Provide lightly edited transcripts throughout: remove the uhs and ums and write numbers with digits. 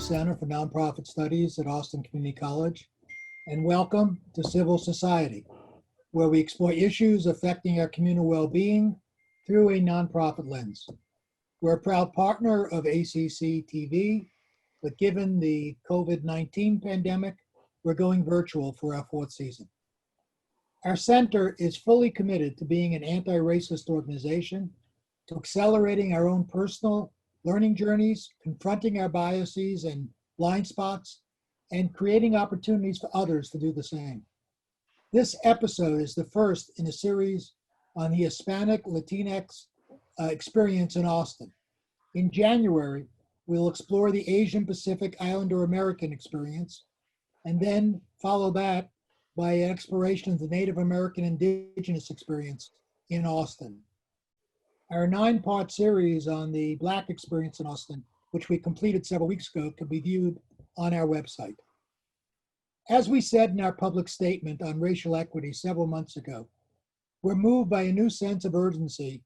Center for Nonprofit Studies at Austin Community College, and welcome to Civil Society, where we explore issues affecting our communal well-being through a nonprofit lens. We're a proud partner of ACC TV, but given the COVID-19 pandemic, we're going virtual for our fourth season. Our center is fully committed to being an anti-racist organization, to accelerating our own personal learning journeys, confronting our biases and blind spots, and creating opportunities for others to do the same. This episode is the first in a series on the Hispanic Latinx experience in Austin. In January, we'll explore the Asian Pacific Islander American experience, and then follow that by an exploration of the Native American Indigenous experience in Austin. Our 9-part series on the Black experience in Austin, which we completed several weeks ago, can be viewed on our website. As we said in our public statement on racial equity several months ago, we're moved by a new sense of urgency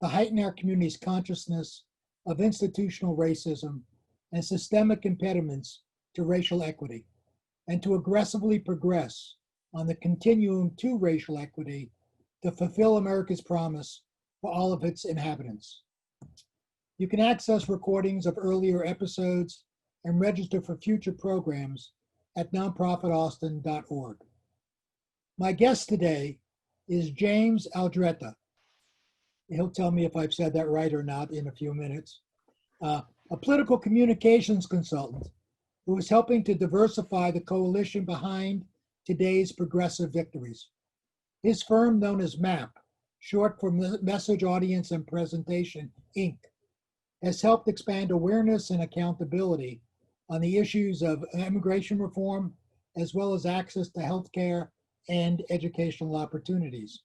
to heighten our community's consciousness of institutional racism and systemic impediments to racial equity, and to aggressively progress on the continuum to racial equity to fulfill America's promise for all of its inhabitants. You can access recordings of earlier episodes and register for future programs at nonprofitaustin.org. My guest today is James Aldrete. He'll tell me if I've said that right or not in a few minutes. A political communications consultant who is helping to diversify the coalition behind today's progressive victories. His firm, known as MAP, short for Message, Audience, and Presentation, Inc., has helped expand awareness and accountability on the issues of immigration reform, as well as access to healthcare and educational opportunities.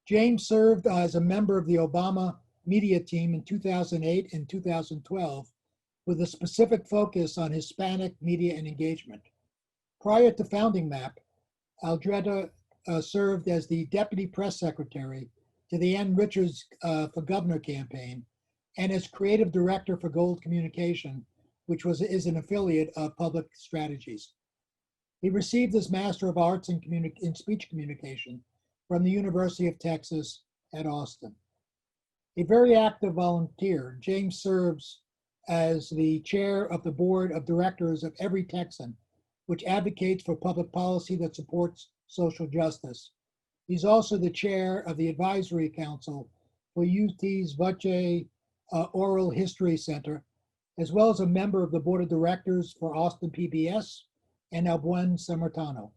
James served as a member of the Obama media team in 2008 and 2012, with a specific focus on Hispanic media and engagement. Prior to founding MAP, Aldrete served as the deputy press secretary to the Ann Richards for Governor campaign, and as creative director for Gold Communication, which is an affiliate of Public Strategies. He received his Master of Arts in Speech Communication from the University of Texas at Austin. A very active volunteer, James serves as the chair of the board of directors of Every Texan, which advocates for public policy that supports social justice. He's also the chair of the Advisory Council for UT's Voce Oral History Center, as well as a member of the board of directors for Austin PBS and El Buen Samaritano.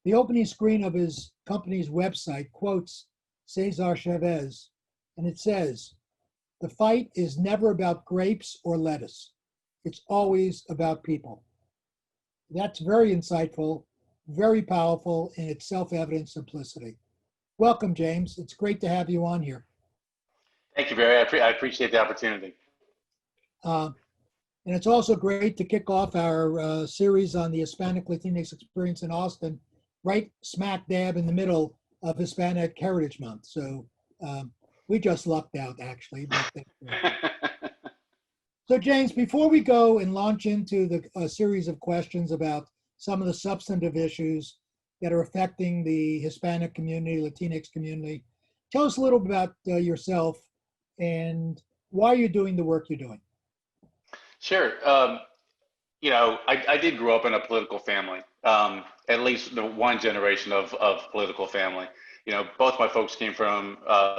The opening screen of his company's website quotes Cesar Chavez, and it says, "The fight is never about grapes or lettuce. It's always about people." That's very insightful, very powerful in its self-evident simplicity. Welcome, James. It's great to have you on here. Thank you, Barry. I appreciate the opportunity. And it's also great to kick off our series on the Hispanic Latinx experience in Austin, right smack dab in the middle of Hispanic Heritage Month. So we just lucked out, actually. So James, before we go and launch into a series of questions about some of the substantive issues that are affecting the Hispanic community, Latinx community, tell us a little bit about yourself and why you're doing the work you're doing. Sure. I did grow up in a political family, at least one generation of political family. Both my folks came from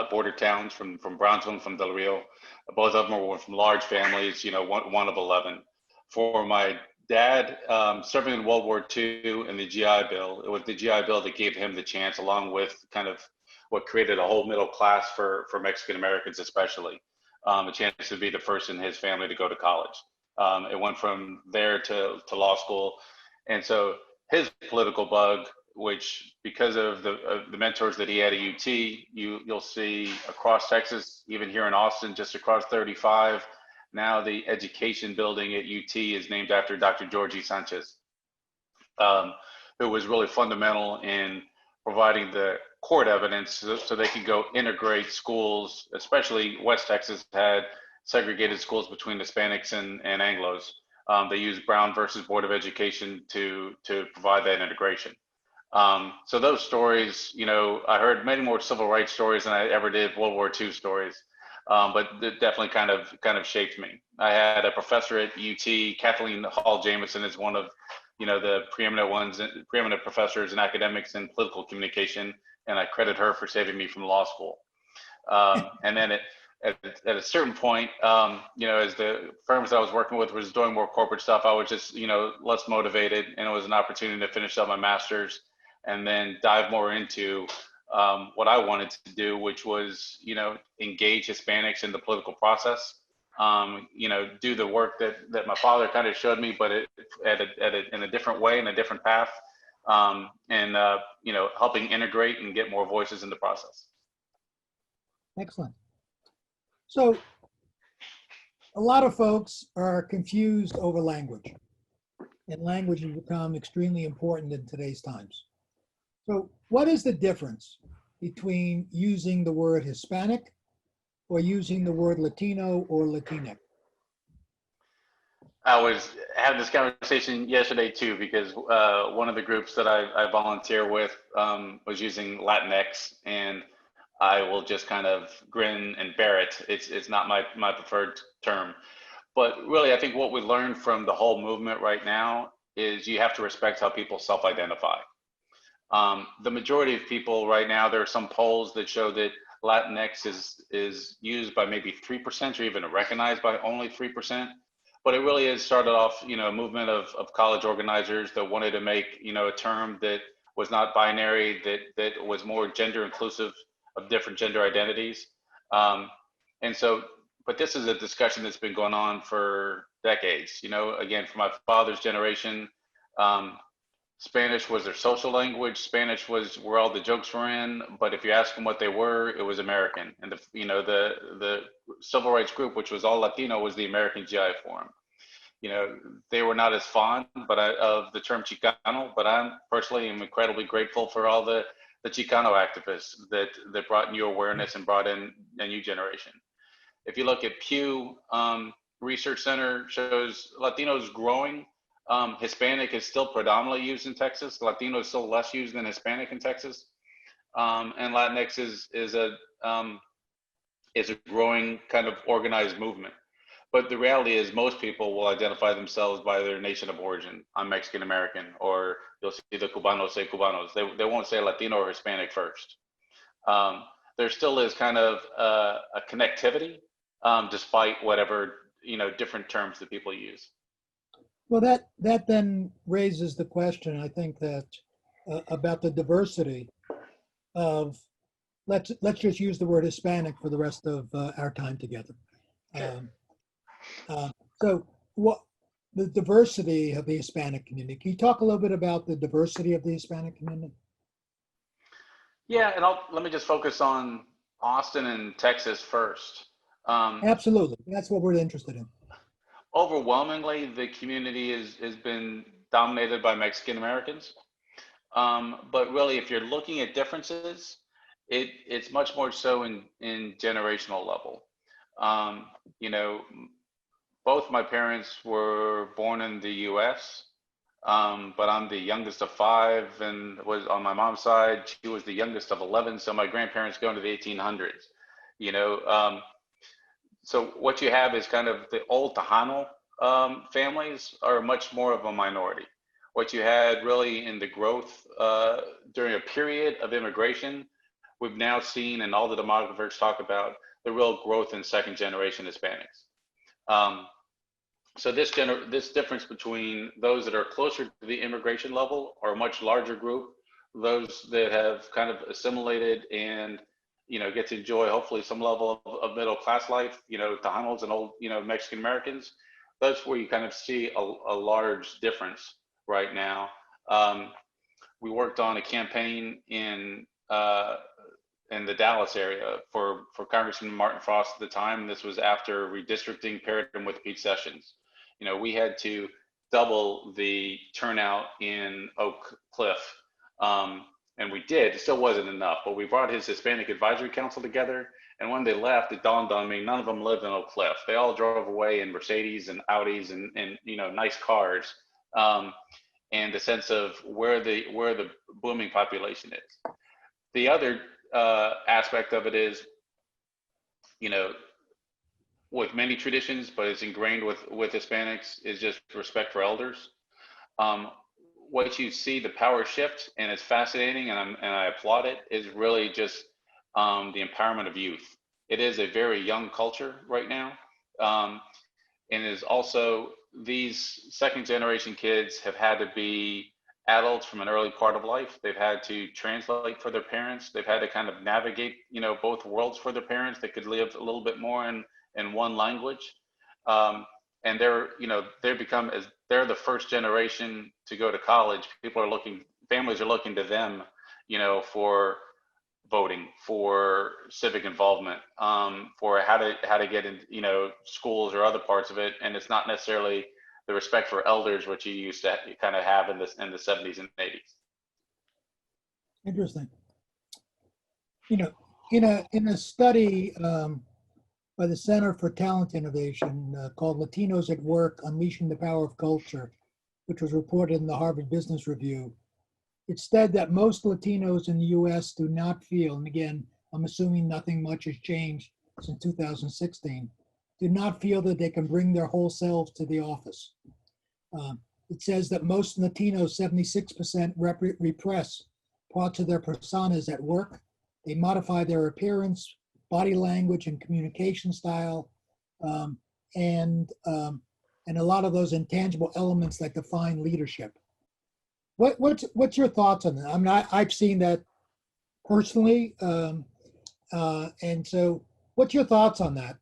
border towns, from Brownsville, from Del Rio. Both of them were from large families, one of 11. For my dad, serving in World War II and the GI Bill, it was the GI Bill that gave him the chance, along with kind of what created a whole middle class for Mexican Americans especially, a chance to be the first in his family to go to college. It went from there to law school. And so his political bug, which because of the mentors that he had at UT, you'll see across Texas, even here in Austin, just across 35, now the education building at UT is named after Dr. Georgie Sanchez, who was really fundamental in providing the court evidence so they could go integrate schools, especially West Texas had segregated schools between Hispanics and Anglos. They used Brown versus Board of Education to provide that integration. So those stories, you know, I heard many more civil rights stories than I ever did World War II stories. But it definitely kind of shaped me. I had a professor at UT, Kathleen Hall Jamison is one of, you know, the preeminent professors and academics in political communication, and I credit her for saving me from law school. And then at a certain point, you know, as the firms I was working with was doing more corporate stuff, I was just, you know, less motivated, and it was an opportunity to finish up my master's and then dive more into what I wanted to do, which was, you know, engage Hispanics in the political process. You know, do the work that my father kind of showed me, but in a different way, in a different path, and you know, helping integrate and get more voices in the process. Excellent. So a lot of folks are confused over language, and language has become extremely important in today's times. So what is the difference between using the word Hispanic or using the word Latino or Latinx? I was having this conversation yesterday too, because one of the groups that I volunteer with was using Latinx, and I will just kind of grin and bear it. It's not my preferred term. But really, I think what we learned from the whole movement right now is you have to respect how people self-identify. The majority of people right now, there are some polls that show that Latinx is used by maybe 3% or even recognized by only 3%. But it really has started off, you know, a movement of college organizers that wanted to make, you know, a term that was not binary, that was more gender inclusive of different gender identities. And so, but this is a discussion that's been going on for decades. You know, again, for my father's generation, Spanish was their social language. Spanish was where all the jokes were in. But if you ask them what they were, it was American. And the civil rights group, which was all Latino, was the American GI Forum. You know, they were not as fond, of the term Chicano. But I personally am incredibly grateful for all the Chicano activists that brought new awareness and brought in a new generation. If you look at Pew Research Center shows Latinos growing. Hispanic is still predominantly used in Texas. Latino is still less used than Hispanic in Texas. And Latinx is a growing kind of organized movement. But the reality is most people will identify themselves by their nation of origin. I'm Mexican American, or you'll see the Cubanos say Cubanos. They won't say Latino or Hispanic first. There still is kind of a connectivity, despite whatever, you know, different terms that people use. Well, that then raises the question, I think, that about the diversity of, let's just use the word Hispanic for the rest of our time together. So what the diversity of the Hispanic community, can you talk a little bit about the diversity of the Hispanic community? Yeah, and let me just focus on Austin and Texas first. Absolutely, that's what we're interested in. Overwhelmingly, the community has been dominated by Mexican Americans. But really, if you're looking at differences, it's much more so in generational level. You know, both my parents were born in the US, but I'm the youngest of 5, and was on my mom's side, she was the youngest of 11. So my grandparents go into the 1800s, you know. So what you have is kind of the old Tejano families are much more of a minority. What you had really in the growth during a period of immigration, we've now seen, and all the demographers talk about, the real growth in second generation Hispanics. So this difference between those that are closer to the immigration level are a much larger group. Those that have kind of assimilated and, you know, get to enjoy hopefully some level of middle class life, you know, Tejanos and old, you know, Mexican Americans. That's where you kind of see a large difference right now. We worked on a campaign in the Dallas area for Congressman Martin Frost at the time. This was after redistricting paired him with Pete Sessions. You know, we had to double the turnout in Oak Cliff. And we did. It still wasn't enough, but we brought his Hispanic Advisory Council together, And when they left, it dawned on me, none of them lived in Oak Cliff. They all drove away in Mercedes and Audis and nice cars. And the sense of where the booming population is. The other aspect of it is, with many traditions, but it's ingrained with Hispanics, is just respect for elders. What you see, the power shift, and it's fascinating, and I applaud it, is really just the empowerment of youth. It is a very young culture right now, and is also, these second generation kids have had to be adults from an early part of life. They've had to translate for their parents. They've had to kind of navigate, both worlds for their parents. They could live a little bit more in one language. And they're the first generation to go to college. Families are looking to them, for voting, for civic involvement, for how to get in, schools or other parts of it. And it's not necessarily the respect for elders, which you used to kind of have in the 70s and 80s. Interesting. In a study by the Center for Talent Innovation called Latinos at Work, Unleashing the Power of Culture, which was reported in the Harvard Business Review, it said that most Latinos in the US do not feel, and again, I'm assuming nothing much has changed since 2016, do not feel that they can bring their whole selves to the office. It says that most Latinos, 76%, repress parts of their personas at work. They modify their appearance, body language, and communication style, and a lot of those intangible elements that define leadership. What's your thoughts on that? I mean, I've seen that personally, and so what's your thoughts on that?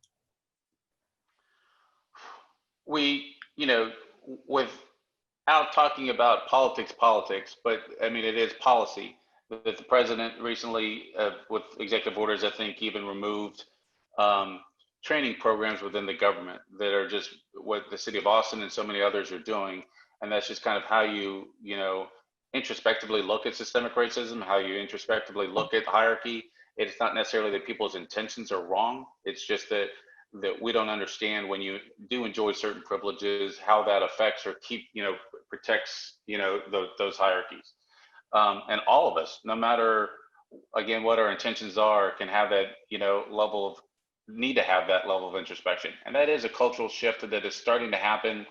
Without talking about politics, but I mean, it is policy that the president recently, with executive orders, I think even removed training programs within the government that are just what the city of Austin and so many others are doing. And that's just kind of how you introspectively look at systemic racism, how you introspectively look at hierarchy. It's not necessarily that people's intentions are wrong. It's just that we don't understand, when you do enjoy certain privileges, how that affects or protects, those hierarchies. And all of us, no matter, again, what our intentions are, can have that, need to have that level of introspection. And that is a cultural shift that is starting to happen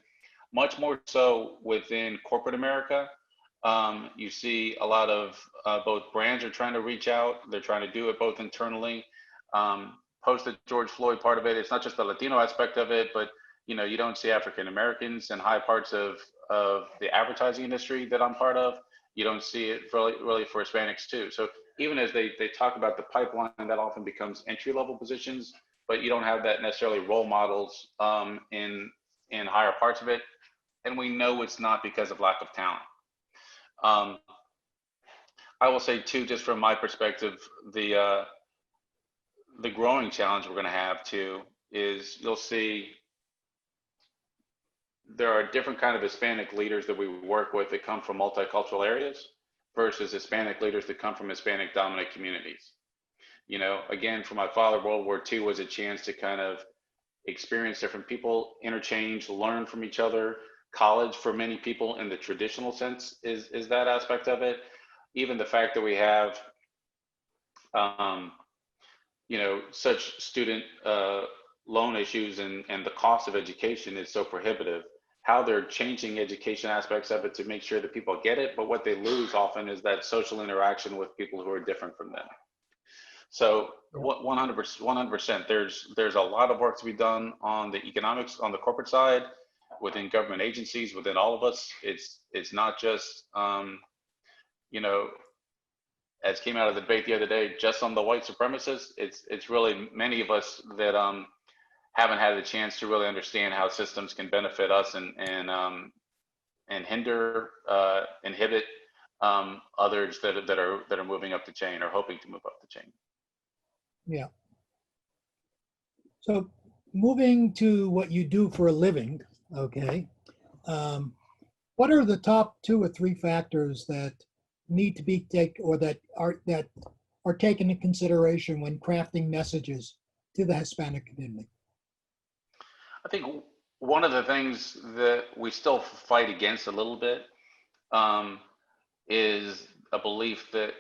much more so within corporate America. You see a lot of both brands are trying to reach out. They're trying to do it both internally. Post the George Floyd part of it, it's not just the Latino aspect of it, but you don't see African Americans in high parts of the advertising industry that I'm part of. You don't see it really for Hispanics too. So even as they talk about the pipeline, that often becomes entry-level positions, but you don't have that necessarily role models in higher parts of it. And we know it's not because of lack of talent. I will say too, just from my perspective, the growing challenge we're going to have too is, you'll see there are different kind of Hispanic leaders that we work with that come from multicultural areas versus Hispanic leaders that come from Hispanic dominant communities. Again, for my father, World War II was a chance to kind of experience different people, interchange, learn from each other. College, for many people in the traditional sense, is that aspect of it. Even the fact that we have such student loan issues and the cost of education is so prohibitive, how they're changing education aspects of it to make sure that people get it, but what they lose often is that social interaction with people who are different from them. So 100%, there's a lot of work to be done on the economics, on the corporate side, within government agencies, within all of us. It's not just as came out of the debate the other day, just on the white supremacists. It's really many of us that haven't had the chance to really understand how systems can benefit us and hinder, inhibit others that are moving up the chain or hoping to move up the chain. Yeah. So moving to what you do for a living, okay. What are the top 2 or 3 factors that need to be taken, or that are taken into consideration when crafting messages to the Hispanic community? I think one of the things that we still fight against a little bit is a belief that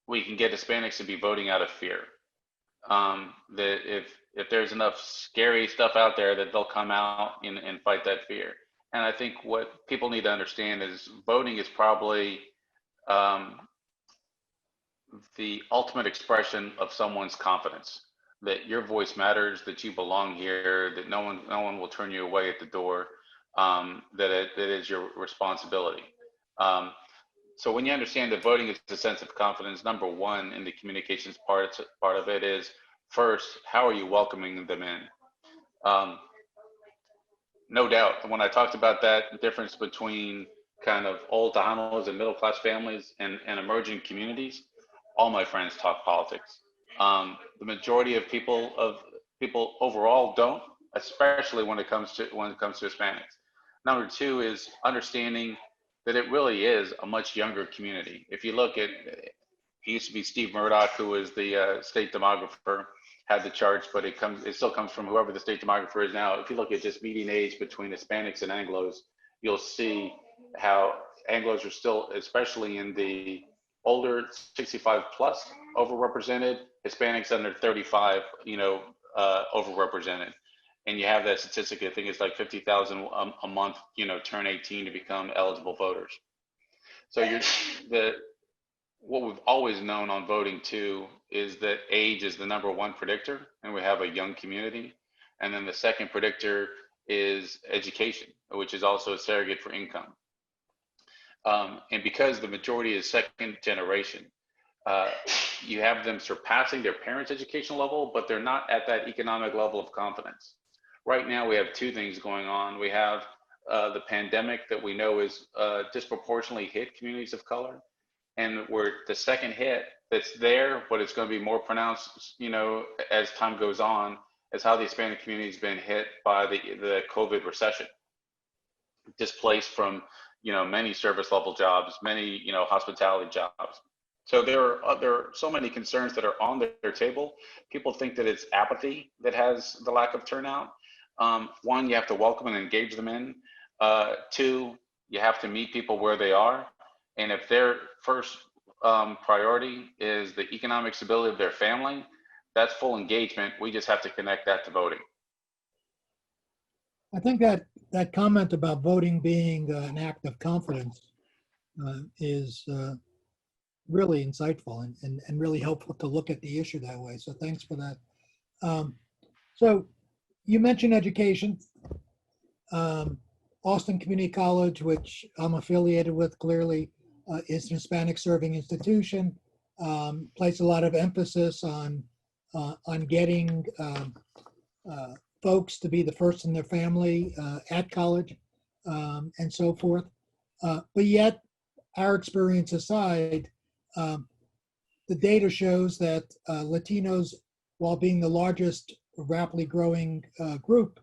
we can get Hispanics to be voting out of fear. That if there's enough scary stuff out there, that they'll come out and fight that fear. And I think what people need to understand is voting is probably the ultimate expression of someone's confidence, that your voice matters, that you belong here, that no one will turn you away at the door, that it is your responsibility. So when you understand that voting is a sense of confidence, number one in the communications part of it is, first, how are you welcoming them in? No doubt, when I talked about that difference between kind of old Tejanos and middle-class families and emerging communities, all my friends talk politics. The majority of people overall don't, especially when it comes to Hispanics. Number two is understanding that it really is a much younger community. If you look at, it used to be Steve Murdoch, who was the state demographer, had the charts, but it still comes from whoever the state demographer is now. If you look at just median age between Hispanics and Anglos, you'll see how Anglos are still, especially in the older 65 plus, overrepresented. Hispanics under 35, overrepresented. And you have that statistic, I think it's like 50,000 a month, turn 18 to become eligible voters. So what we've always known on voting too is that age is the number one predictor, and we have a young community. And then the second predictor is education, which is also a surrogate for income. And because the majority is second generation, you have them surpassing their parents' educational level, but they're not at that economic level of confidence. Right now, we have two things going on. We have the pandemic that we know is disproportionately hit communities of color. And we're the second hit that's there, but it's going to be more pronounced, as time goes on, is how the Hispanic community has been hit by the COVID recession, displaced from, many service level jobs, many, hospitality jobs. So there are so many concerns that are on their table. People think that it's apathy that has the lack of turnout. One, you have to welcome and engage them in. Two, you have to meet people where they are. And if their first priority is the economic stability of their family, that's full engagement. We just have to connect that to voting. I think that comment about voting being an act of confidence is really insightful and really helpful to look at the issue that way. So thanks for that. So you mentioned education. Austin Community College, which I'm affiliated with, clearly is an Hispanic serving institution, place a lot of emphasis on getting folks to be the first in their family at college and so forth. But yet, our experience aside, the data shows that Latinos, while being the largest rapidly growing group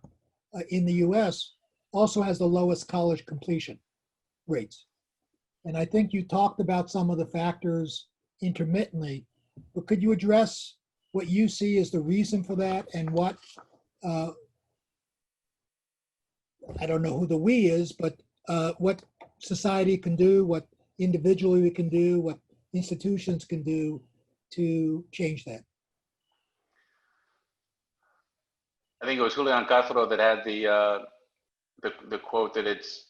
in the US, also has the lowest college completion rates. And I think you talked about some of the factors intermittently, but could you address what you see as the reason for that and what, I don't know who the we is, but what society can do, what individually we can do, what institutions can do to change that? I think it was Julian Castro that had the quote that it's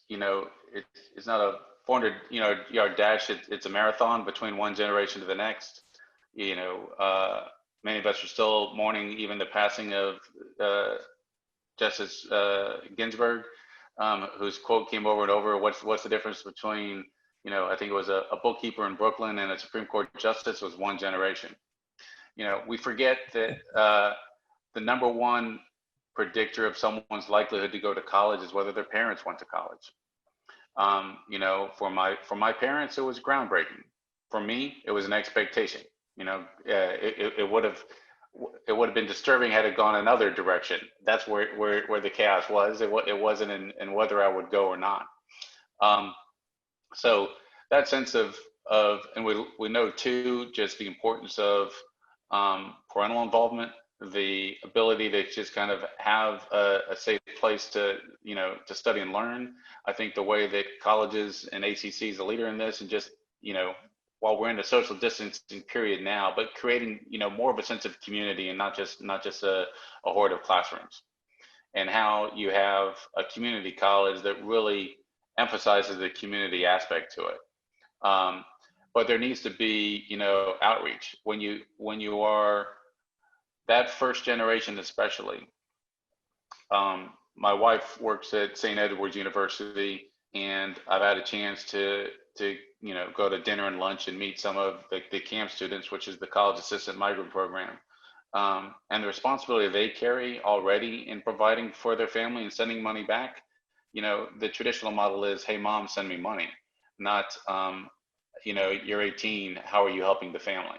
not a 400 yard dash, it's a marathon between one generation to the next. Many of us are still mourning even the passing of Justice Ginsburg, whose quote came over and over. What's the difference between, I think it was a bookkeeper in Brooklyn and a Supreme Court justice? Was one generation. We forget that the number one predictor of someone's likelihood to go to college is whether their parents went to college. For my parents, it was groundbreaking. For me, it was an expectation. It would have been disturbing had it gone another direction. That's where the chaos was. It wasn't in whether I would go or not. So that sense of and we know too, just the importance of parental involvement, the ability to just kind of have a safe place to, to study and learn. I think the way that colleges and ACC is a leader in this, and just, while we're in a social distancing period now, but creating, more of a sense of community, and not just a horde of classrooms, and how you have a community college that really emphasizes the community aspect to it. But there needs to be, outreach when you are that first generation, especially. My wife works at St. Edward's University, and I've had a chance to go to dinner and lunch and meet some of the camp students, which is the College Assistant Migrant Program. And the responsibility they carry already in providing for their family and sending money back. The traditional model is, hey, mom, send me money, not, you're 18, how are you helping the family?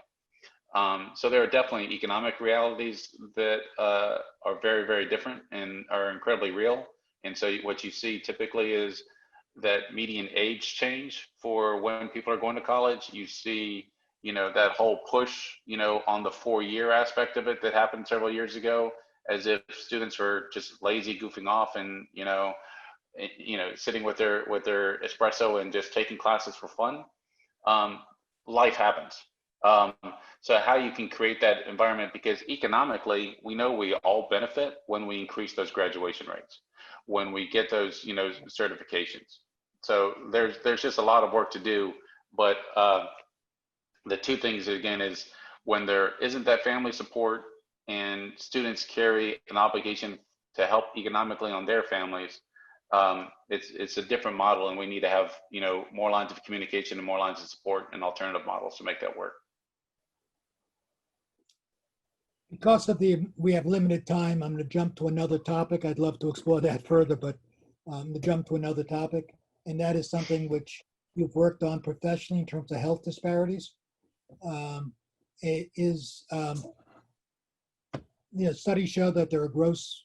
So there are definitely economic realities that are very, very different and are incredibly real. And so what you see typically is that median age change for when people are going to college. You see, that whole push, on the 4-year aspect of it that happened several years ago, as if students were just lazy, goofing off, and sitting with their espresso and just taking classes for fun. Life happens. So how you can create that environment, because economically, we know we all benefit when we increase those graduation rates, when we get those, certifications. So there's just a lot of work to do. But the two things, again, is when there isn't that family support and students carry an obligation to help economically on their families, it's a different model, and we need to have, more lines of communication and more lines of support and alternative models to make that work. Because we have limited time, I'm going to jump to another topic. I'd love to explore that further, but I'm going to jump to another topic, and that is something which you've worked on professionally in terms of health disparities. Studies show that there are gross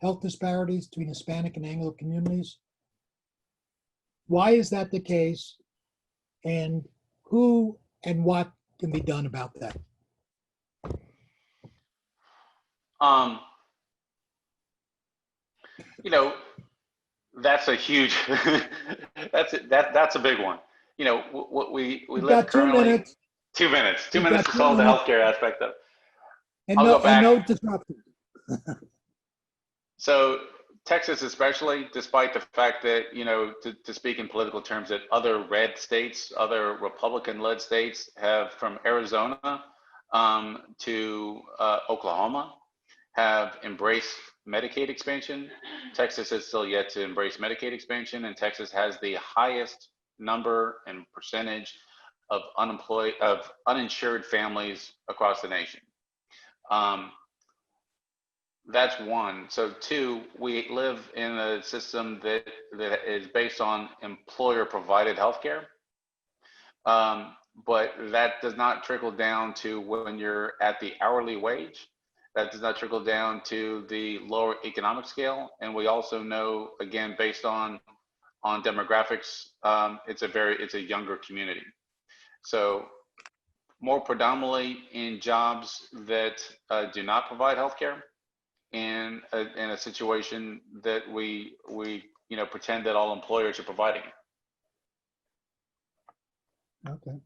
health disparities between Hispanic and Anglo communities. Why is that the case, and who and what can be done about that? That's a huge, that's a big one. What we You've live got 2 currently, minutes. 2 minutes, You've to got 2 solve the minutes. healthcare aspect of it. And I'll go back. no disruption. So Texas, especially, despite the fact that, to speak in political terms, that other red states, other Republican-led states have, from Arizona to Oklahoma, have embraced Medicaid expansion. Texas has still yet to embrace Medicaid expansion, and Texas has the highest number and percentage of uninsured families across the nation. That's one. So two, we live in a system that is based on employer provided healthcare. But that does not trickle down to when you're at the hourly wage. That does not trickle down to the lower economic scale. And we also know, again, based on demographics, it's a younger community. So more predominantly in jobs that do not provide healthcare, in a situation that we pretend that all employers are providing. Okay.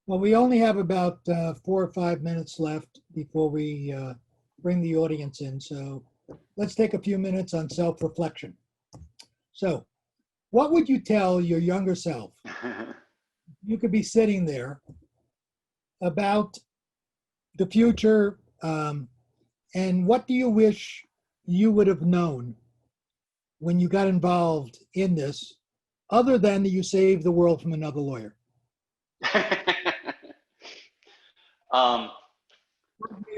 Well, we only have about 4 or 5 minutes left before we bring the audience in. So let's take a few minutes on self-reflection. So what would you tell your younger self? You could be sitting there about the future, and what do you wish you would have known when you got involved in this, other than that you saved the world from another lawyer?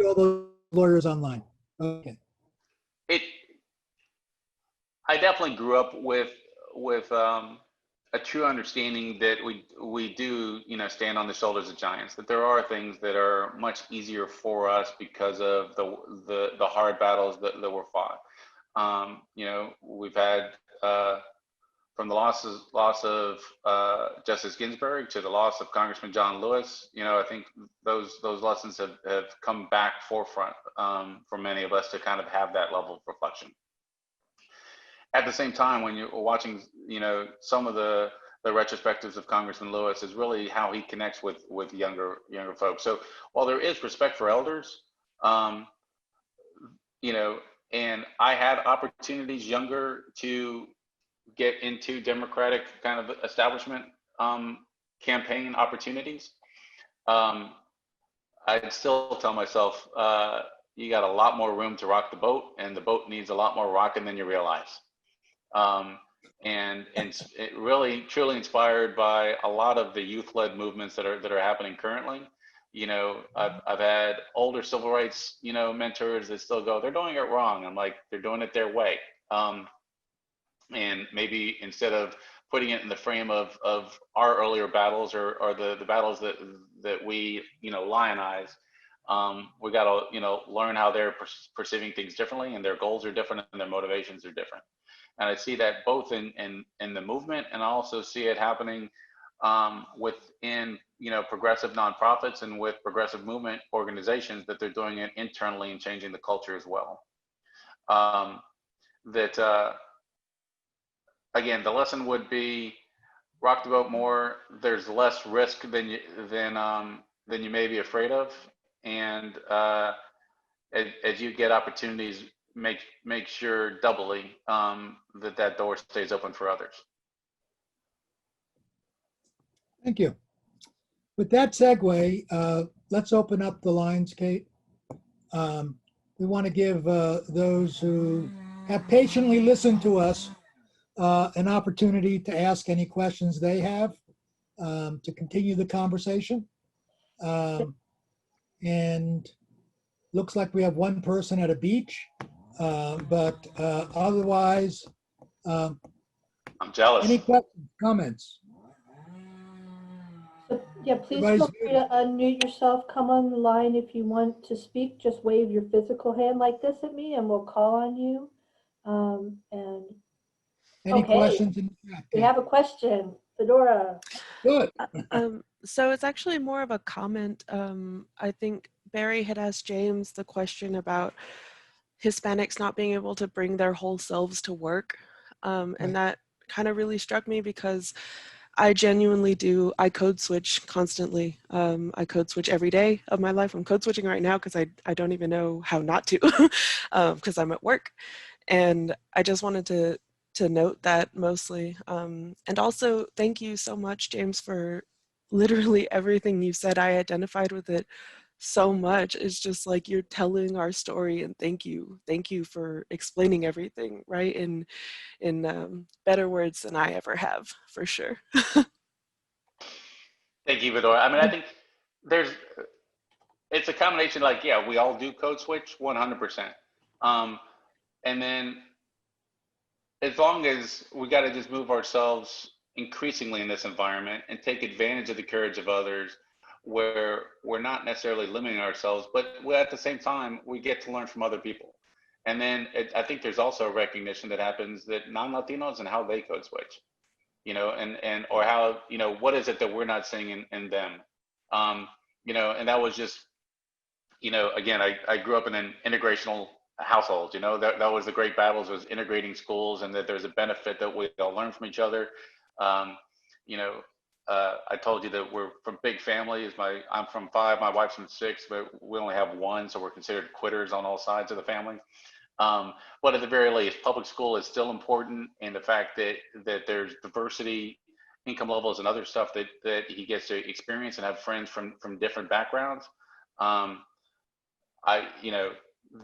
All those lawyers online. Okay. I definitely grew up with a true understanding that we do stand on the shoulders of giants. That there are things that are much easier for us because of the hard battles that were fought. We've had from the loss of Justice Ginsburg to the loss of Congressman John Lewis, I think those lessons have come back forefront for many of us to kind of have that level of reflection. At the same time, when you're watching, some of the retrospectives of Congressman Lewis is really how he connects with younger folks. So while there is respect for elders, and I had opportunities younger to get into Democratic kind of establishment campaign opportunities, I'd still tell myself, you got a lot more room to rock the boat, and the boat needs a lot more rocking than you realize. And it really truly inspired by a lot of the youth-led movements that are happening currently. I've had older civil rights, mentors that still go, they're doing it wrong. I'm like, they're doing it their way. And maybe instead of putting it in the frame of our earlier battles or the battles that we, lionize, we got to, learn how they're perceiving things differently, and their goals are different and their motivations are different. And I see that both in the movement, and I also see it happening within, progressive nonprofits and with progressive movement organizations, that they're doing it internally and changing the culture as well. Again, the lesson would be rock the boat more. There's less risk than you may be afraid of, and as you get opportunities, make sure doubly that door stays open for others. Thank you. With that segue, let's open up the lines, Kate. We want to give those who have patiently listened to us an opportunity to ask any questions they have, to continue the conversation. And looks like we have one person at a beach, but otherwise, I'm jealous. any questions, comments? Yeah, please feel free to unmute yourself. Come on the line if you want to speak. Just wave your physical hand like this at me, and we'll call on you. And Any okay, questions in the chat? we have a question. Fedora. Good. So it's actually more of a comment. I think Barry had asked James the question about Hispanics not being able to bring their whole selves to work. And that kind of really struck me, because I genuinely do. I code switch constantly. I code switch every day of my life. I'm code switching right now because I don't even know how not to, because I'm at work. And I just wanted to note that mostly. And also, thank you so much, James, for literally everything you said. I identified with it so much. It's just like you're telling our story, and thank you for explaining everything right in better words than I ever have, for sure. Thank you, Fedora. I mean, I think it's a combination, like, yeah, we all do code switch 100%. And then as long as we got to just move ourselves increasingly in this environment and take advantage of the courage of others, where we're not necessarily limiting ourselves, but at the same time, we get to learn from other people. And then I think there's also a recognition that happens that non-Latinos and how they code switch, and or how, what is it that we're not seeing in them? And that was just, again, I grew up in an integrational household, that was the great battles, was integrating schools, and that there's a benefit that we all learn from each other. I told you that we're from big families. I'm from 5, my wife's from 6, but we only have 1, so we're considered quitters on all sides of the family. But at the very least, public school is still important, and the fact that there's diversity, income levels, and other stuff that he gets to experience and have friends from different backgrounds.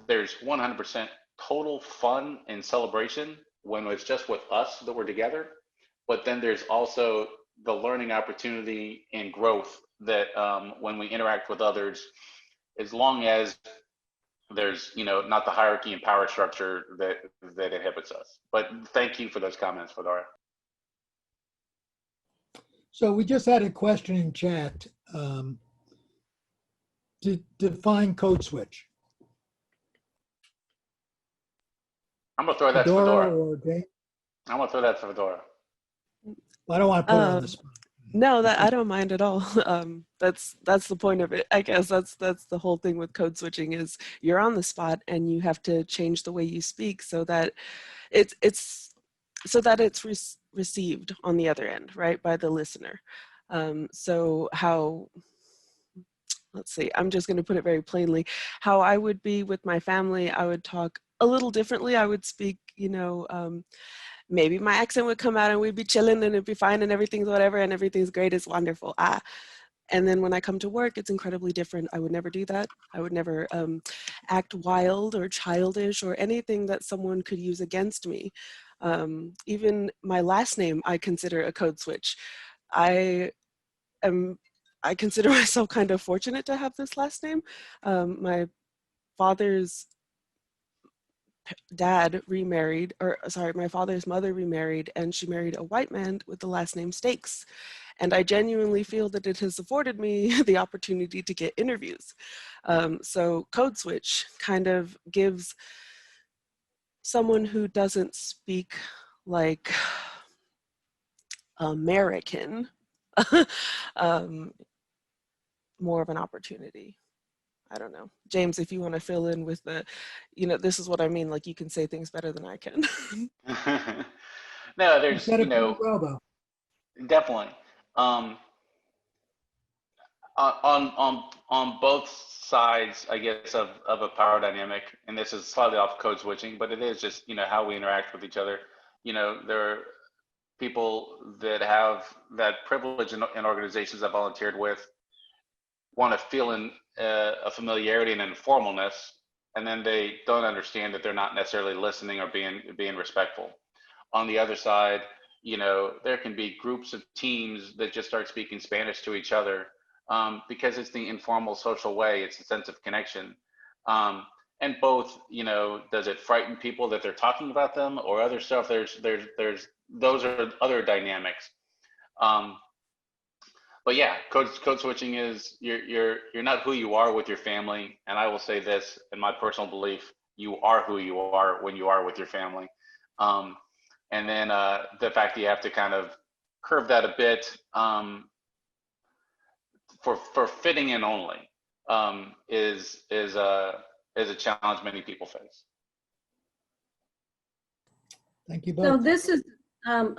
There's 100% total fun and celebration when it's just with us that we're together. But then there's also the learning opportunity and growth that when we interact with others, as long as there's, not the hierarchy and power structure that inhibits us. But thank you for those comments, Fedora. So we just had a question in chat to define code switch. I'm gonna throw that to Fedora. Or Jane? I'm gonna throw that to Fedora. I don't want to put her on the spot. No, that I don't mind at all. That's the point of it. I guess that's the whole thing with code switching is you're on the spot and you have to change the way you speak so that it's received on the other end, right, by the listener. So how, let's see, I'm just going to put it very plainly, how I would be with my family, I would talk a little differently. I would speak, maybe my accent would come out and we'd be chilling and it'd be fine and everything's whatever and everything's great, it's wonderful. And then when I come to work, it's incredibly different. I would never do that. I would never act wild or childish or anything that someone could use against me. Even my last name, I consider a code switch. I consider myself kind of fortunate to have this last name. My father's dad remarried, my father's mother remarried, and she married a white man with the last name Stakes. And I genuinely feel that it has afforded me the opportunity to get interviews. So code switch kind of gives someone who doesn't speak like American more of an opportunity. I don't know. James, if you want to fill in with this is what I mean, like you can say things better than I can. No, You there's, said it pretty well, though. definitely. On both sides, I guess, of a power dynamic, and this is slightly off code switching, but it is just, how we interact with each other. There are people that have that privilege in organizations I've volunteered with want to feel in a familiarity and informalness, and then they don't understand that they're not necessarily listening or being respectful. On the other side, there can be groups of teams that just start speaking Spanish to each other because it's the informal social way. It's a sense of connection. And both, does it frighten people that they're talking about them or other stuff? There's those are other dynamics. But yeah, code switching is you're not who you are with your family. And I will say this, in my personal belief, you are who you are when you are with your family. And then the fact that you have to kind of curve that a bit for fitting in only is a challenge many people face. Thank you So both. this is, I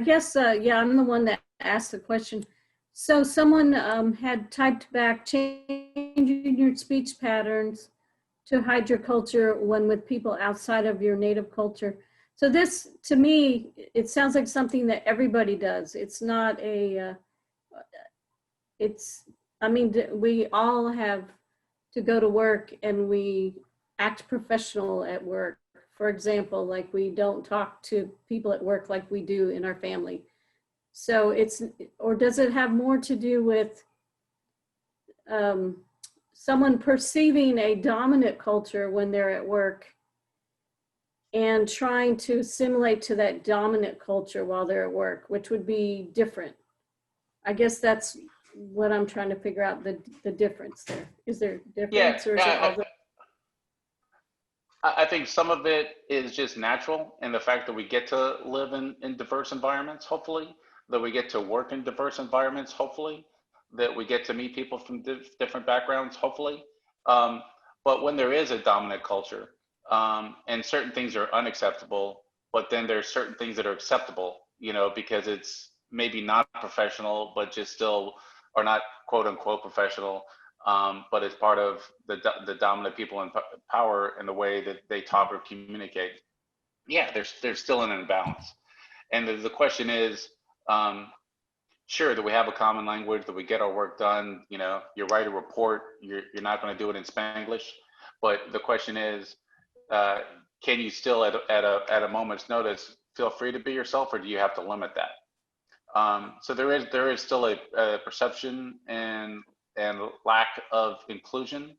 guess, I'm the one that asked the question. So someone had typed back, changing your speech patterns to hydroculture when with people outside of your native culture. So this, to me, it sounds like something that everybody does. It's not we all have to go to work and we act professional at work. For example, like we don't talk to people at work like we do in our family. So or does it have more to do with someone perceiving a dominant culture when they're at work and trying to assimilate to that dominant culture while they're at work, which would be different? I guess that's what I'm trying to figure out, the difference there. Is there a difference, or is it all I think some of it is just natural, and the fact that we get to live in diverse environments, hopefully, that we get to work in diverse environments, hopefully, that we get to meet people from different backgrounds, hopefully. But when there is a dominant culture and certain things are unacceptable, but then there's certain things that are acceptable, because it's maybe not professional, but just still are not quote unquote professional. But it's part of the dominant people in power and the way that they talk or communicate. Yeah, there's still an imbalance. And the question is, sure, that we have a common language, that we get our work done, you write a report, you're not going to do it in Spanglish. But the question is, can you still at a moment's notice feel free to be yourself, or do you have to limit that? So there is still a perception and lack of inclusion.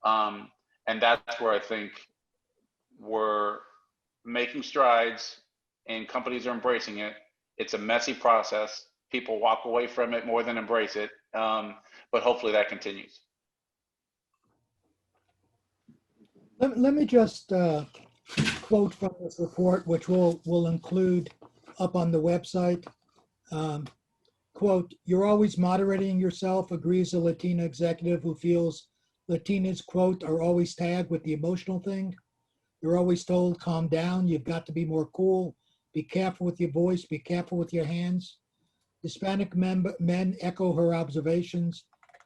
And that's where I think we're making strides and companies are embracing it. It's a messy process. People walk away from it more than embrace it. But hopefully that continues. Let me just quote from this report, which we'll include up on the website. Quote, "You're always moderating yourself," agrees a Latina executive who feels Latinas, quote, "are always tagged with the emotional thing. They're always told, calm down, you've got to be more cool, be careful with your voice, be careful with your hands." Hispanic men echo her observations.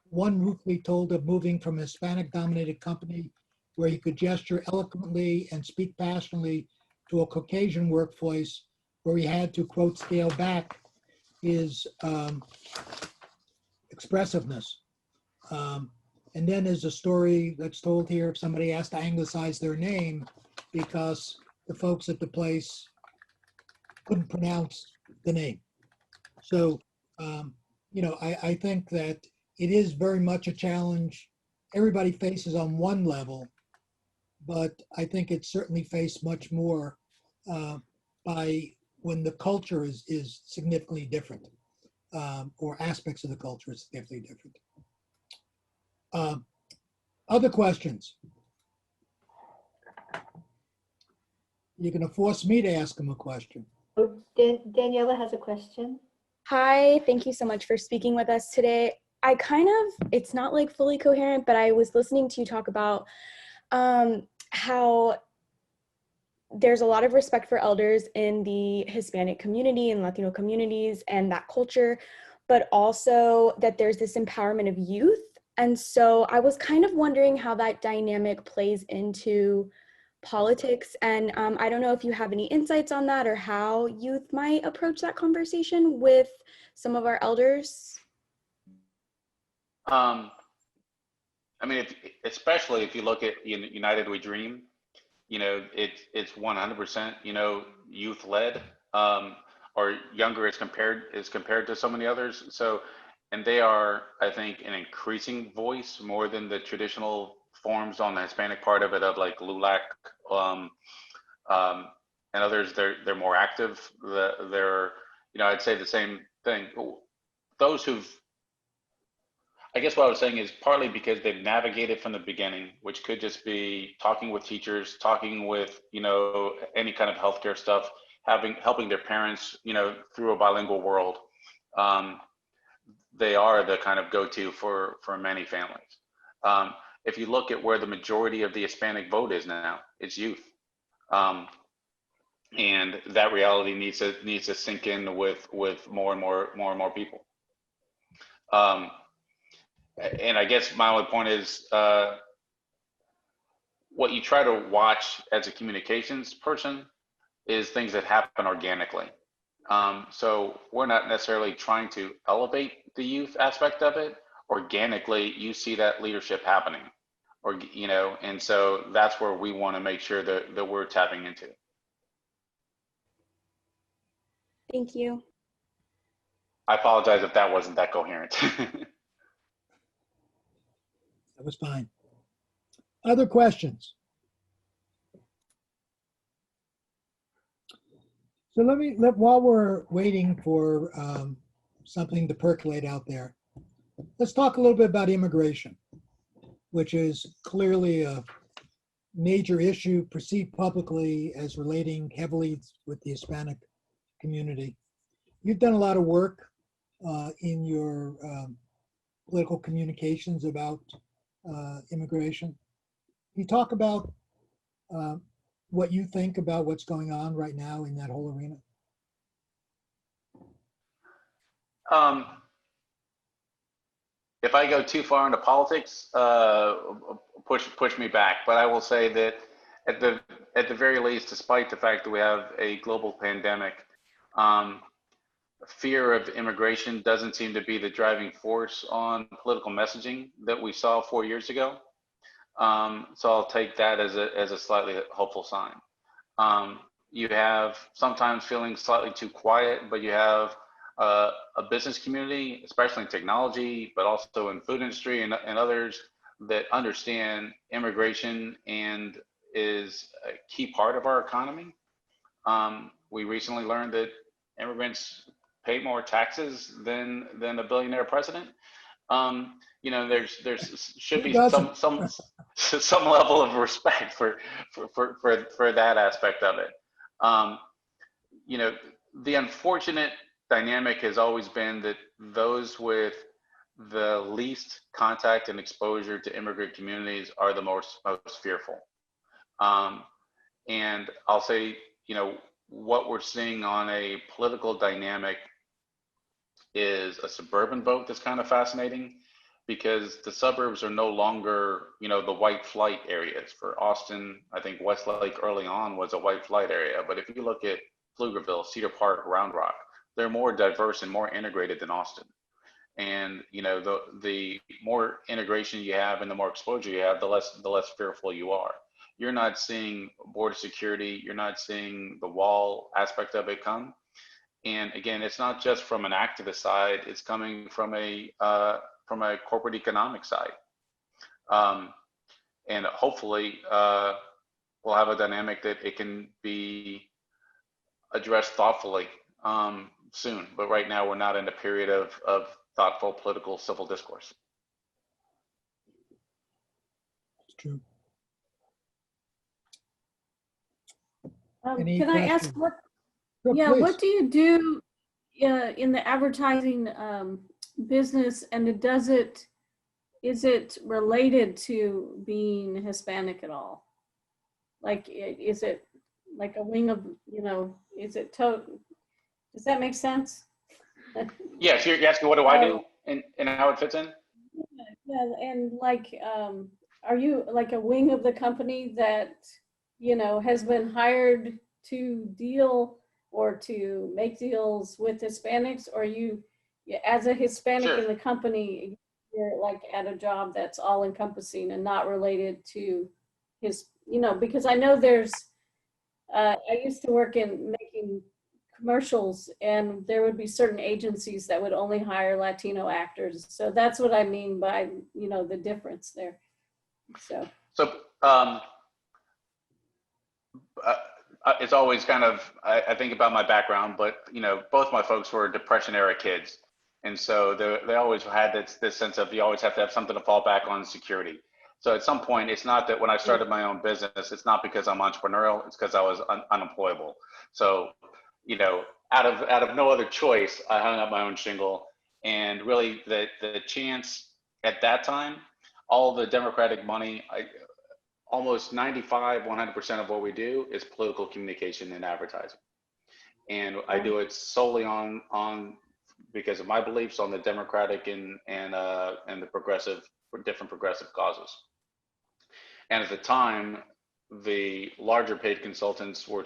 One ruefully told of moving from a Hispanic-dominated company where he could gesture eloquently and speak passionately to a Caucasian workplace where he had to, quote, "scale back his expressiveness." And then there's a story that's told here if somebody has to anglicize their name because the folks at the place couldn't pronounce the name. So, I think that it is very much a challenge everybody faces on one level, but I think it's certainly faced much more by when the culture is significantly different, or aspects of the culture is significantly different. Other questions? You're going to force me to ask them a question. Oh, Daniela has a question. Hi, thank you so much for speaking with us today. It's not like fully coherent, but I was listening to you talk about how there's a lot of respect for elders in the Hispanic community and Latino communities and that culture, but also that there's this empowerment of youth. And so I was kind of wondering how that dynamic plays into politics. And I don't know if you have any insights on that or how youth might approach that conversation with some of our elders. I mean, especially if you look at United We Dream, it's 100%, youth led, or younger as compared to so many others. So, and they are, I think, an increasing voice more than the traditional forms on the Hispanic part of it, of like LULAC, and others. They're more active. They're, I'd say the same thing. Those who've, I guess what I was saying is partly because they've navigated from the beginning, which could just be talking with teachers, talking with, any kind of healthcare stuff, helping their parents, through a bilingual world. They are the kind of go-to for many families. If you look at where the majority of the Hispanic vote is now, it's youth. And that reality needs to sink in with more and more people. And I guess my only point is, what you try to watch as a communications person is things that happen organically. So we're not necessarily trying to elevate the youth aspect of it. Organically, you see that leadership happening, and so that's where we want to make sure that we're tapping into. Thank you. I apologize if that wasn't that coherent. That was fine. Other questions? So while we're waiting for something to percolate out there, let's talk a little bit about immigration, which is clearly a major issue perceived publicly as relating heavily with the Hispanic community. You've done a lot of work in your political communications about immigration. Can you talk about what you think about what's going on right now in that whole arena? If I go too far into politics, push me back. But I will say that at the very least, despite the fact that we have a global pandemic, fear of immigration doesn't seem to be the driving force on political messaging that we saw 4 years ago. So I'll take that as a slightly hopeful sign. You have sometimes feeling slightly too quiet, but you have a business community, especially in technology, but also in food industry and others, that understand immigration and is a key part of our economy. We recently learned that immigrants pay more taxes than a billionaire president. There should be some level of respect for that aspect of it. the unfortunate dynamic has always been that those with the least contact and exposure to immigrant communities are the most fearful. And I'll say, you know, what we're seeing on a political dynamic is a suburban vote that's kind of fascinating, because the suburbs are no longer, you know, the white flight areas. For Austin, I think Westlake early on was a white flight area, but if you look at Pflugerville, Cedar Park, Round Rock, they're more diverse and more integrated than Austin. And you know, the more integration you have and the more exposure you have, the less fearful you are. You're not seeing border security, you're not seeing the wall aspect of it come. And again, it's not just from an activist side, it's coming from a corporate economic side. And hopefully we'll have a dynamic that it can be addressed thoughtfully soon. But right now we're not in a period of thoughtful political civil discourse. It's true. Um, Any Can I ask questions? what, Sure, yeah, please. what do you do in the advertising business, and is it related to being Hispanic at all? Like, is it like a wing of, you know, does that make sense? Yeah, so you're asking what do I do and how it fits in? Yeah, and like, are you like a wing of the company that, you know, has been hired to deal or to make deals with Hispanics, or you, as a Hispanic Sure. in the company, you're like at a job that's all encompassing and not related to you know, because I know there's, I used to work in making commercials, and there would be certain agencies that would only hire Latino actors. So that's what I mean by, you know, the difference there. So it's always kind of, I think about my background, but you know, both my folks were Depression era kids. And so they always had this sense of, you always have to have something to fall back on, security. So at some point, it's not that when I started my own business, it's not because I'm entrepreneurial, it's because I was unemployable. So, you know, out of no other choice, I hung up my own shingle. And really the chance at that time, all the Democratic money, almost 95, 100% of what we do is political communication and advertising. And I do it solely on because of my beliefs on the Democratic and the progressive, different progressive causes. And at the time, the larger paid consultants were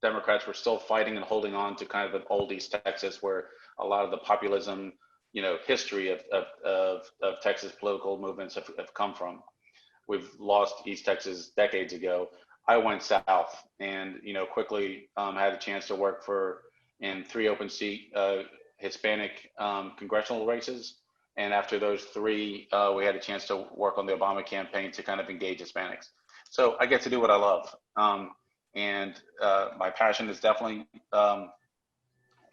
Democrats were still fighting and holding on to kind of an old East Texas, where a lot of the populism, you know, history of Texas political movements have come from. We've lost East Texas decades ago. I went south and, you know, quickly had a chance to work in 3 open seat Hispanic congressional races. And after those 3, we had a chance to work on the Obama campaign to kind of engage Hispanics. So I get to do what I love. And my passion is definitely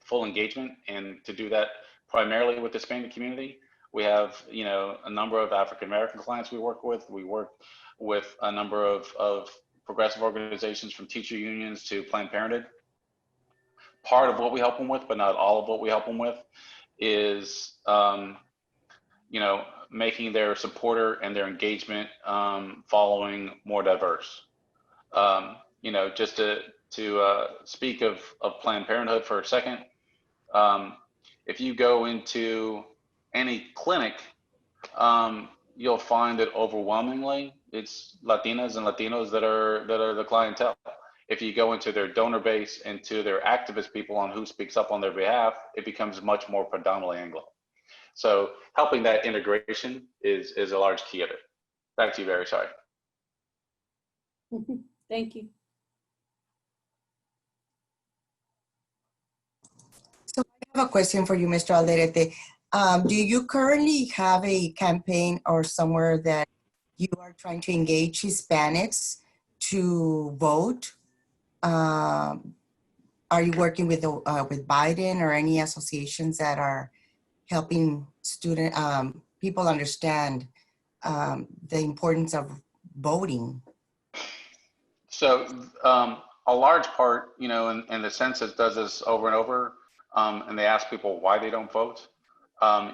full engagement, and to do that primarily with the Hispanic community. We have, you know, a number of African-American clients we work with. We work with a number of progressive organizations, from teacher unions to Planned Parenthood. Part of what we help them with, but not all of what we help them with, is, you know, making their supporter and their engagement following more diverse. You know, just to speak of Planned Parenthood for a second, if you go into any clinic, you'll find that overwhelmingly it's Latinas and Latinos that are the clientele. If you go into their donor base, into their activist people on who speaks up on their behalf, it becomes much more predominantly Anglo. So helping that integration is a large key of it. Back to you, Barry. Sorry. thank you. So I have a question for you, Mr. Aldrete. Do you currently have a campaign or somewhere that you are trying to engage Hispanics to vote? Are you working with Biden or any associations that are helping people understand the importance of voting? So a large part, in the census does this over and over, and they ask people why they don't vote.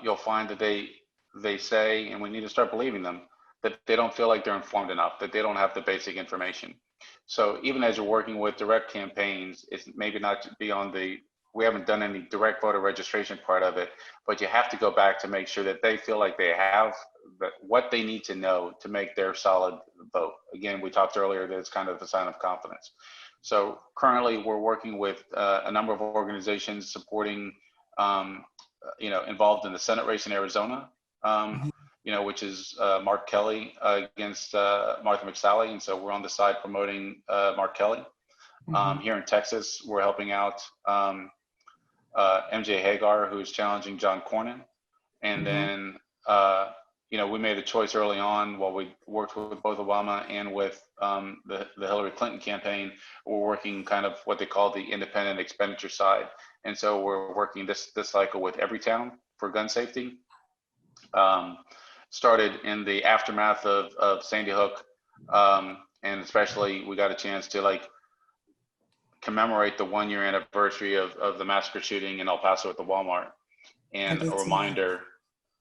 You'll find that they say, and we need to start believing them, that they don't feel like they're informed enough, that they don't have the basic information. So even as you're working with direct campaigns, it's maybe not beyond we haven't done any direct voter registration part of it, but you have to go back to make sure that they feel like they have what they need to know to make their solid vote. Again, we talked earlier that it's kind of a sign of confidence. So currently we're working with a number of organizations supporting, involved in the Senate race in Arizona, which is Mark Kelly against Martha McSally. And so we're on the side promoting Mark Kelly. Here in Texas, we're helping out MJ Hagar, who's challenging John Cornyn. And then, we made a choice early on while we worked with both Obama and with the Hillary Clinton campaign. We're working kind of what they call the independent expenditure side. And so we're working this cycle with Everytown for gun safety. Started in the aftermath of Sandy Hook. And especially we got a chance to commemorate the 1-year anniversary of the massacre shooting in El Paso at the Walmart. And a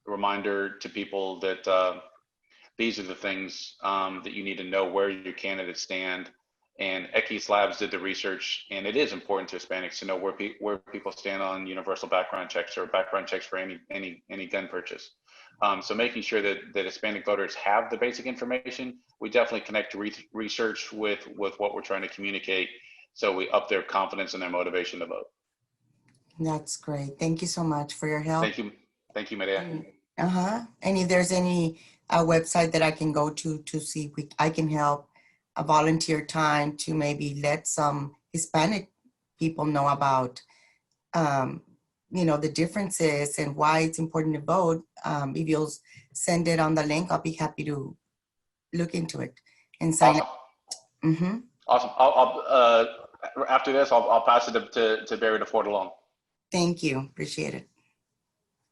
reminder to people that these are the things that you need to know where your candidates stand. And Equis Labs did the research, and it is important to Hispanics to know where people stand on universal background checks or background checks for any gun purchase. So making sure that Hispanic voters have the basic information, we definitely connect research with what we're trying to communicate, so we up their confidence and their motivation to vote. That's great. Thank you so much for your help. Thank you, Maria. And if there's any website that I can go to see if I can help volunteer time to maybe let some Hispanic people know about, the differences and why it's important to vote. If you'll send it on the link, I'll be happy to look into it and sign up. Awesome. I'll after this, I'll pass it to Barry to forward along. Thank you. Appreciate it.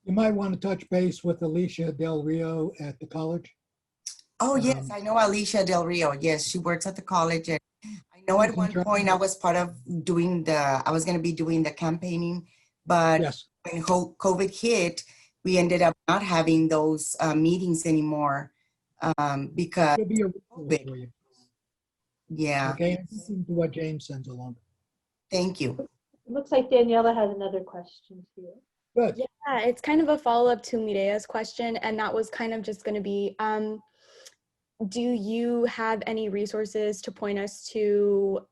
You might want to touch base with Alicia Del Rio at the college. Oh, yes. I know Alicia Del Rio. Yes, she works at the college. And I know at one point I was part of I was going to be doing the campaigning, but when COVID hit, we ended up not having those meetings anymore because It'll be a resource for you. Yeah. Okay, listen to what James sends along. Thank you. It looks like Daniela has another question here. Good. Yeah, it's kind of a follow-up to Mireya's question, and that was kind of just going to be, do you have any resources to point us to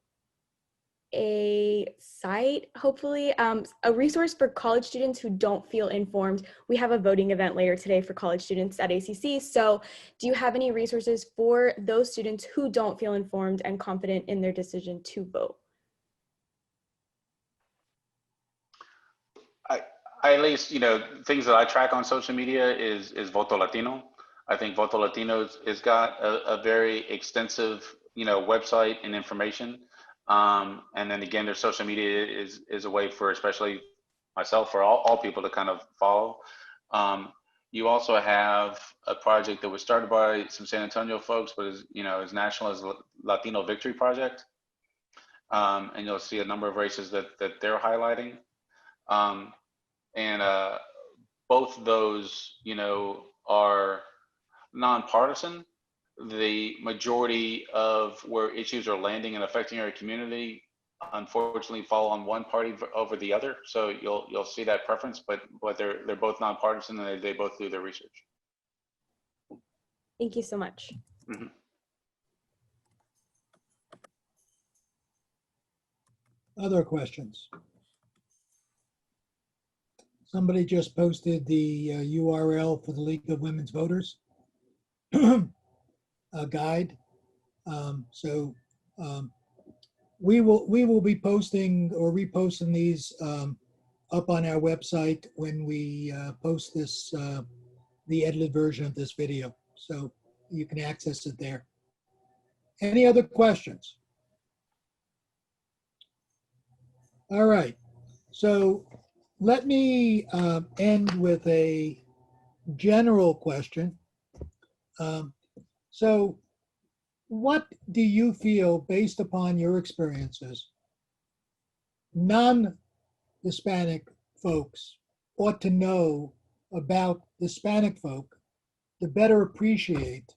a site, hopefully, a resource for college students who don't feel informed? We have a voting event later today for college students at ACC. So do you have any resources for those students who don't feel informed and confident in their decision to vote? I at least, things that I track on social media is Voto Latino. I think Voto Latino has got a very extensive, website and information. And then again, their social media is a way for, especially myself, for all people to kind of follow. You also have a project that was started by some San Antonio folks, but is as national as Latino Victory Project. And you'll see a number of races that they're highlighting. And both of those, are nonpartisan. The majority of where issues are landing and affecting our community, unfortunately, fall on one party over the other. So you'll see that preference, but they're both nonpartisan, and they both do their research. Thank you so much. Other questions? Somebody just posted the URL for the League of Women's Voters guide. We will be posting or reposting these up on our website when we post this, the edited version of this video. So you can access it there. Any other questions? All right. So let me end with a general question. So what do you feel, based upon your experiences, non-Hispanic folks ought to know about Hispanic folk to better appreciate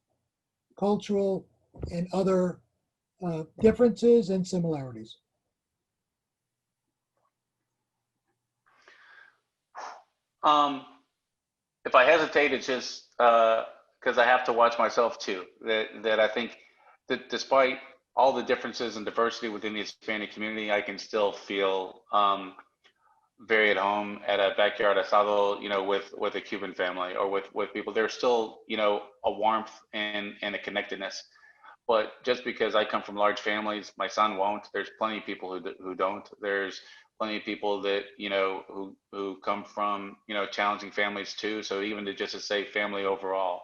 cultural and other differences and similarities? If I hesitate, it's just because I have to watch myself too. That I think that despite all the differences and diversity within the Hispanic community, I can still feel very at home at a backyard asado, with a Cuban family or with people. There's still, a warmth and a connectedness. But just because I come from large families, my son won't. There's plenty of people who don't. There's plenty of people that who come from challenging families too. So even to say family overall,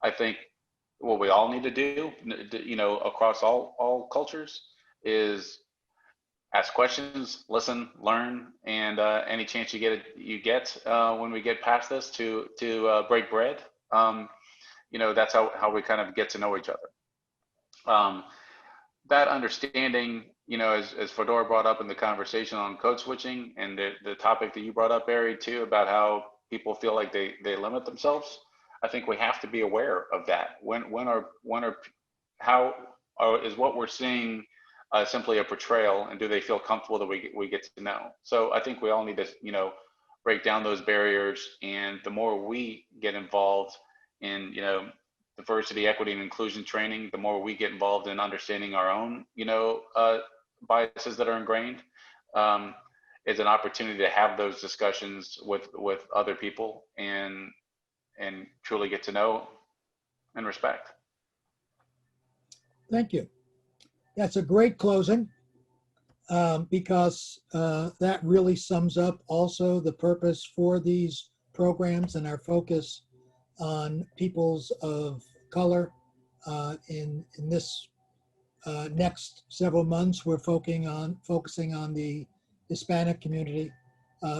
I think what we all need to do, across all cultures, is ask questions, listen, learn, and any chance you get when we get past this to break bread. That's how we kind of get to know each other. That understanding, as Fedora brought up in the conversation on code switching, and the topic that you brought up, Barry, too, about how people feel like they limit themselves. I think we have to be aware of that. Is what we're seeing simply a portrayal, and do they feel comfortable that we get to know? So I think we all need to, break down those barriers, and the more we get involved in, diversity, equity, and inclusion training, the more we get involved in understanding our own, biases that are ingrained, is an opportunity to have those discussions with other people and truly get to know and respect. Thank you. That's a great closing, because that really sums up also the purpose for these programs and our focus on peoples of color. In this next several months, we're focusing on the Hispanic community.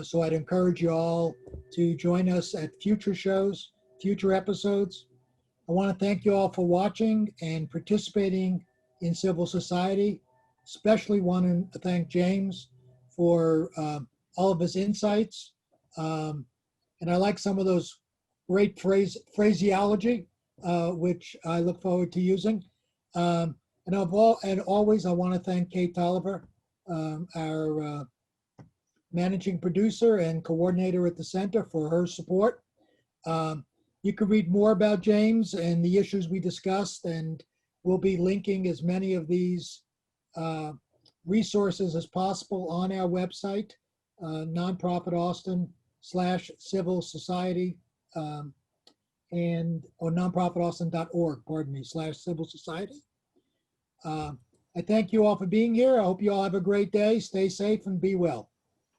So I'd encourage you all to join us at future shows, future episodes. I want to thank you all for watching and participating in civil society. Especially want to thank James for all of his insights. And I like some of those great phraseology, which I look forward to using. And always, I want to thank Kate Tolliver, our managing producer and coordinator at the center, for her support. You can read more about James and the issues we discussed, and we'll be linking as many of these resources as possible on our website, Nonprofit Austin /Civil Society, or nonprofitaustin.org, /Civil Society. I thank you all for being here. I hope you all have a great day. Stay safe and be well.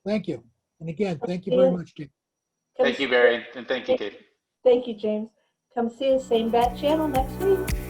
Thank you. And again, thank you very much, Jim. Thank you, Barry, and thank you, Kate. Thank you, James. Come see us, same bat channel next week.